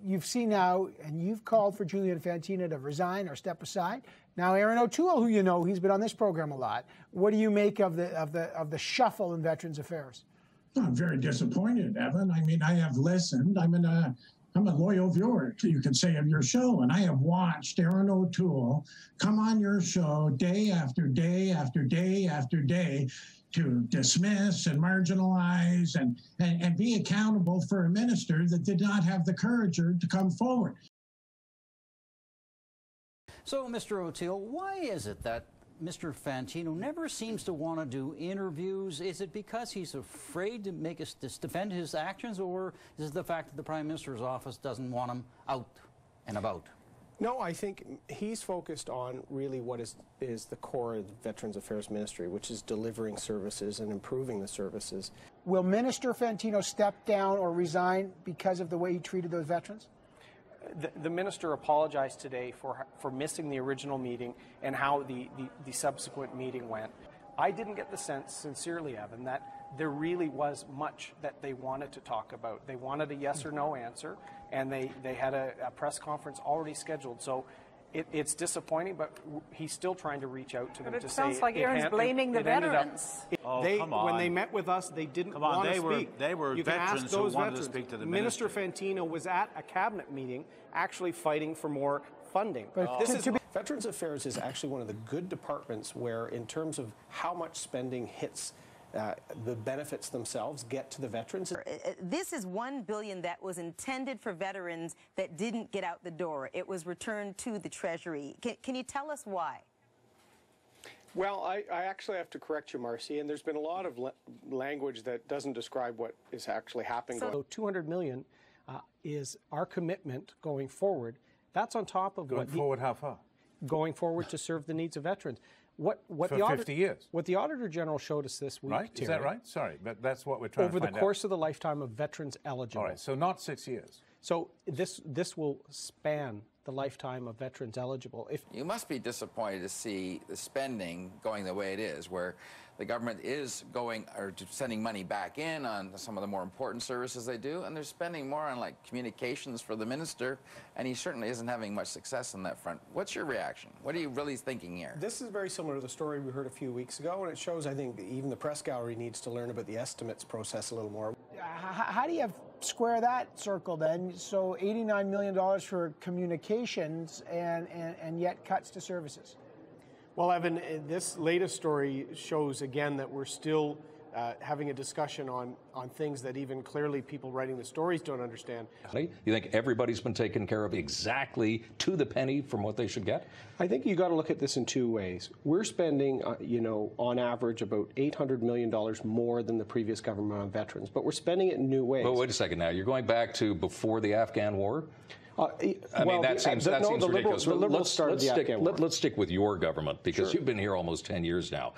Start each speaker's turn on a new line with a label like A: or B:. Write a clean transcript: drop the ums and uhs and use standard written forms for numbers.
A: you've seen now, and you've called for Julian Fantino to resign or step aside. Now, Aaron O'Toole, who you know, he's been on this program a lot. What do you make of the shuffle in Veterans Affairs?
B: I'm very disappointed, Evan. I mean, I have listened. I'm a loyal viewer, you could say, of your show, and I have watched Aaron O'Toole come on your show day after day after day after day to dismiss and marginalize and be accountable for a minister that did not have the courage to come forward.
C: So, Mr. O'Toole, why is it that Mr. Fantino never seems to want to do interviews? Is it because he's afraid to defend his actions, or is it the fact that the Prime Minister's office doesn't want him out and about?
D: No, I think he's focused on really what is the core of the Veterans Affairs Ministry, which is delivering services and improving the services.
A: Will Minister Fantino step down or resign because of the way he treated those veterans?
E: The minister apologized today for missing the original meeting and how the subsequent meeting went. I didn't get the sense, sincerely, Evan, that there really was much that they wanted to talk about. They wanted a yes or no answer, and they had a press conference already scheduled. So it's disappointing, but he's still trying to reach out to them to say.
F: It sounds like Aaron's blaming the veterans.
E: Come on. When they met with us, they didn't want to speak.
G: They were veterans who wanted to speak to the
E: minister. Minister Fantino was at a cabinet meeting actually fighting for more funding.
D: But Veterans Affairs is actually one of the good departments where, in terms of how much spending hits the benefits themselves get to the veterans.
F: This is $1 billion that was intended for veterans that didn't get out the door. It was returned to the Treasury. Can you tell us why?
D: Well, I actually have to correct you, Marcy, and there's been a lot of language that doesn't describe what is actually happening.
E: So $200 million is our commitment going forward. That's on top of
G: going forward. How far?
E: Going forward to serve the needs of veterans.
G: For 50 years.
E: What the Auditor General showed us this week,
G: right?
E: Terry,
G: is that right? Sorry, but that's what we're trying to find out.
E: Over the course of the lifetime of veterans eligible.
G: All right, so not 6 years.
E: So this will span the lifetime of veterans eligible.
H: You must be disappointed to see the spending going the way it is, where the government is sending money back in on some of the more important services they do, and they're spending more on like communications for the minister, and he certainly isn't having much success on that front. What's your reaction? What are you really thinking here?
D: This is very similar to the story we heard a few weeks ago, and it shows, I think, that even the press gallery needs to learn about the estimates process a little more.
A: How do you square that circle then? So $89 million for communications and yet cuts to services.
E: Well, Evan, this latest story shows again that we're still having a discussion on things that even clearly people writing the stories don't understand.
I: You think everybody's been taken care of exactly to the penny from what they should get?
D: I think you got to look at this in two ways. We're spending, on average about $800 million more than the previous government on veterans, but we're spending it in new ways.
I: But wait a second now. You're going back to before the Afghan war?
D: I
I: mean, that seems ridiculous.
D: The Liberals started the Afghan war.
I: Let's stick with your government, because you've been here almost 10 years now.